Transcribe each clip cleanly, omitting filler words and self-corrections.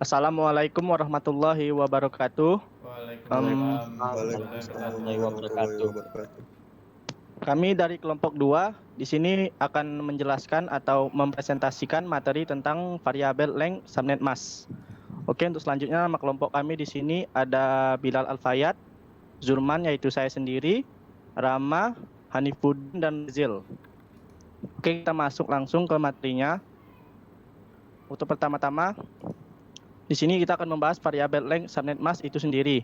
Assalamualaikum warahmatullahi wabarakatuh. Em, Waalaikumsalam warahmatullahi Waalaikumsalam wabarakatuh. warahmatullahi wabarakatuh. Kami dari kelompok 2 di sini akan menjelaskan atau mempresentasikan materi tentang variabel length subnet mask. Oke, untuk selanjutnya nama kelompok kami di sini ada Bilal Alfayat, Zurman yaitu saya sendiri, Rama, Hanifuddin dan Zil. Oke, kita masuk langsung ke materinya. Untuk pertama-tama di sini kita akan membahas variabel length subnet mask itu sendiri.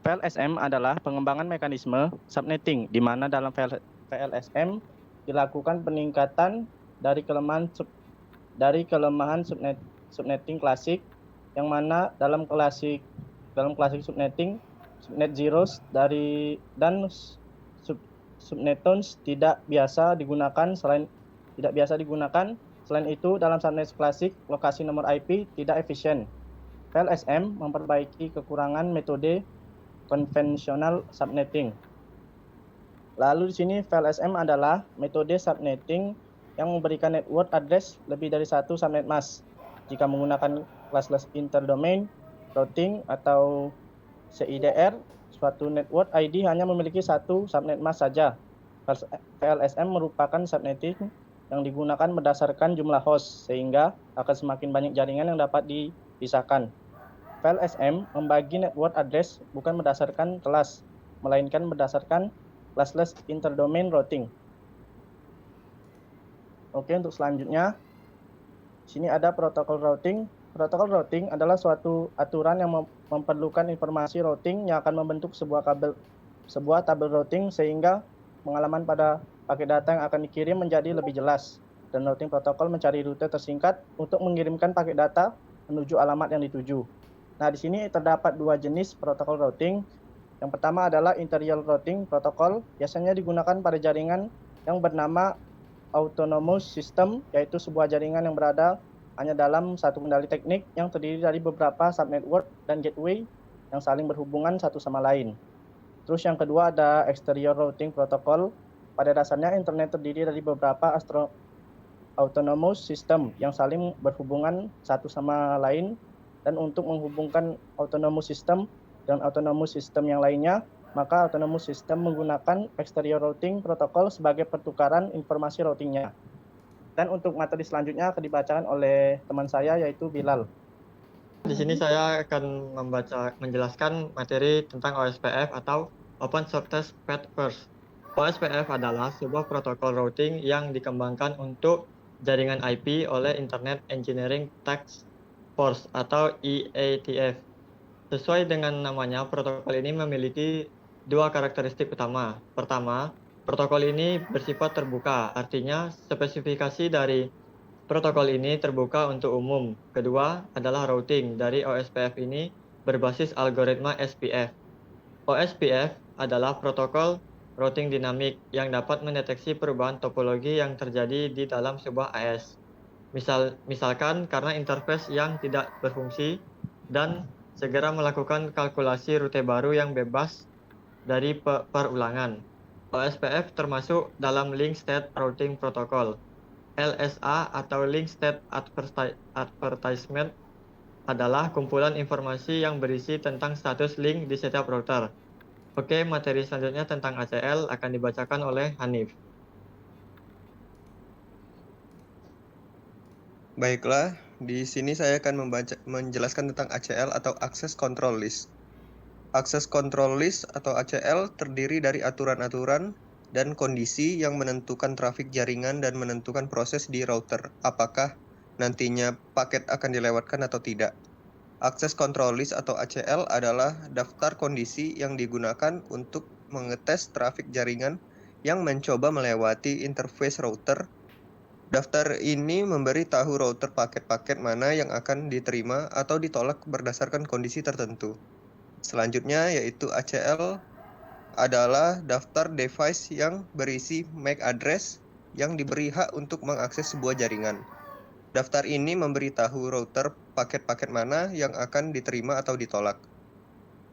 VLSM adalah pengembangan mekanisme subnetting, di mana dalam VLSM dilakukan peningkatan dari kelemahan subnetting klasik, yang mana dalam klasik subnetting, subnet zeros dan subnetons tidak biasa digunakan. Selain itu, dalam subnet klasik lokasi nomor IP tidak efisien. VLSM memperbaiki kekurangan metode konvensional subnetting. Lalu di sini VLSM adalah metode subnetting yang memberikan network address lebih dari satu subnet mask. Jika menggunakan classless interdomain routing atau CIDR, suatu network ID hanya memiliki satu subnet mask saja. VLSM merupakan subnetting yang digunakan berdasarkan jumlah host, sehingga akan semakin banyak jaringan yang dapat dipisahkan. VLSM membagi network address bukan berdasarkan kelas, melainkan berdasarkan classless interdomain routing. Oke, untuk selanjutnya, sini ada protokol routing. Protokol routing adalah suatu aturan yang memerlukan informasi routing yang akan membentuk sebuah tabel routing, sehingga pengalaman pada paket data yang akan dikirim menjadi lebih jelas. Dan routing protokol mencari rute tersingkat untuk mengirimkan paket data menuju alamat yang dituju. Nah, di sini terdapat dua jenis protokol routing. Yang pertama adalah interior routing protokol, biasanya digunakan pada jaringan yang bernama autonomous system, yaitu sebuah jaringan yang berada hanya dalam satu kendali teknik yang terdiri dari beberapa subnetwork dan gateway yang saling berhubungan satu sama lain. Terus yang kedua ada exterior routing protokol. Pada dasarnya internet terdiri dari beberapa autonomous system yang saling berhubungan satu sama lain. Dan untuk menghubungkan autonomous system dengan autonomous system yang lainnya, maka autonomous system menggunakan exterior routing protokol sebagai pertukaran informasi routingnya. Dan untuk materi selanjutnya akan dibacakan oleh teman saya, yaitu Bilal. Di sini saya akan menjelaskan materi tentang OSPF atau Open Shortest Path First. OSPF adalah sebuah protokol routing yang dikembangkan untuk jaringan IP oleh Internet Engineering Task Force atau IETF. Sesuai dengan namanya, protokol ini memiliki dua karakteristik utama. Pertama, protokol ini bersifat terbuka, artinya spesifikasi dari protokol ini terbuka untuk umum. Kedua adalah routing dari OSPF ini berbasis algoritma SPF. OSPF adalah protokol routing dinamik yang dapat mendeteksi perubahan topologi yang terjadi di dalam sebuah AS. Misalkan karena interface yang tidak berfungsi, dan segera melakukan kalkulasi rute baru yang bebas dari perulangan. OSPF termasuk dalam Link State Routing Protocol. LSA atau Link State Advertisement adalah kumpulan informasi yang berisi tentang status link di setiap router. Oke, materi selanjutnya tentang ACL akan dibacakan oleh Hanif. Baiklah, di sini saya akan menjelaskan tentang ACL atau Access Control List. Access Control List atau ACL terdiri dari aturan-aturan dan kondisi yang menentukan trafik jaringan dan menentukan proses di router, apakah nantinya paket akan dilewatkan atau tidak. Access Control List atau ACL adalah daftar kondisi yang digunakan untuk mengetes trafik jaringan yang mencoba melewati interface router. Daftar ini memberi tahu router paket-paket mana yang akan diterima atau ditolak berdasarkan kondisi tertentu. Selanjutnya yaitu ACL adalah daftar device yang berisi MAC address yang diberi hak untuk mengakses sebuah jaringan. Daftar ini memberi tahu router paket-paket mana yang akan diterima atau ditolak.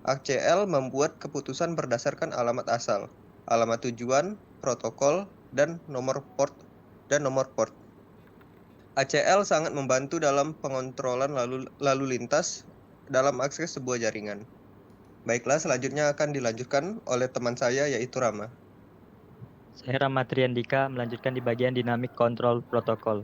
ACL membuat keputusan berdasarkan alamat asal, alamat tujuan, protokol, dan nomor port. ACL sangat membantu dalam pengontrolan lalu lintas dalam akses sebuah jaringan. Baiklah, selanjutnya akan dilanjutkan oleh teman saya yaitu Rama. Saya Rama Triandika melanjutkan di bagian Dynamic Control Protocol.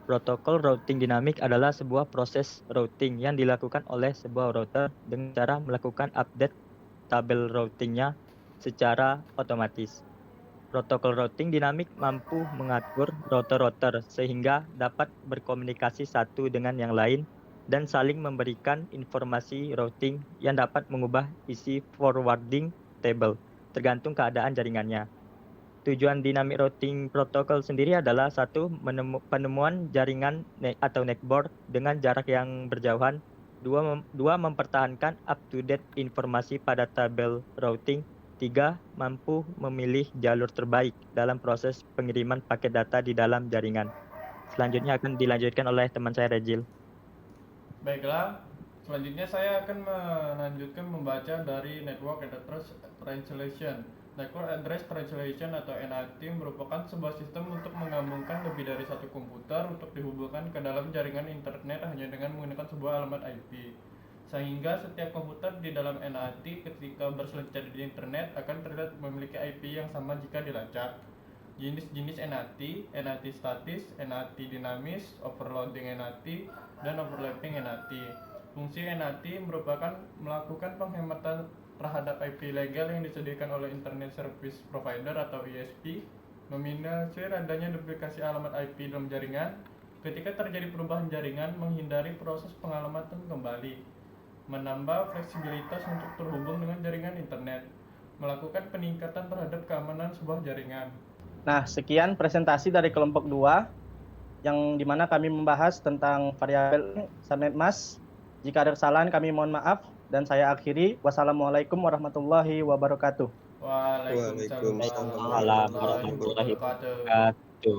Protokol routing dinamik adalah sebuah proses routing yang dilakukan oleh sebuah router dengan cara melakukan update tabel routingnya secara otomatis. Protokol routing dinamik mampu mengatur router-router sehingga dapat berkomunikasi satu dengan yang lain dan saling memberikan informasi routing yang dapat mengubah isi forwarding table tergantung keadaan jaringannya. Tujuan dynamic routing protokol sendiri adalah satu, penemuan jaringan atau network dengan jarak yang berjauhan. Dua, mempertahankan up-to-date informasi pada tabel routing. Tiga, mampu memilih jalur terbaik dalam proses pengiriman paket data di dalam jaringan. Selanjutnya akan dilanjutkan oleh teman saya Regil. Baiklah, selanjutnya saya akan melanjutkan membaca dari Network Address Translation. Network Address Translation atau NAT merupakan sebuah sistem untuk menggabungkan lebih dari satu komputer untuk dihubungkan ke dalam jaringan internet hanya dengan menggunakan sebuah alamat IP. Sehingga setiap komputer di dalam NAT ketika berselancar di internet akan terlihat memiliki IP yang sama jika dilacak. Jenis-jenis NAT, NAT statis, NAT dinamis, overloading NAT, dan overlapping NAT. Fungsi NAT merupakan melakukan penghematan terhadap IP legal yang disediakan oleh Internet Service Provider atau ISP, meminimalisir adanya duplikasi alamat IP dalam jaringan, ketika terjadi perubahan jaringan, menghindari proses pengalamatan kembali, menambah fleksibilitas untuk terhubung dengan jaringan internet, melakukan peningkatan terhadap keamanan sebuah jaringan. Nah, sekian presentasi dari kelompok 2 yang dimana kami membahas tentang variabel Subnetmask. Jika ada kesalahan kami mohon maaf dan saya akhiri. Wassalamualaikum warahmatullahi wabarakatuh. Waalaikumsalam Waalaikumsalam warahmatullahi wabarakatuh.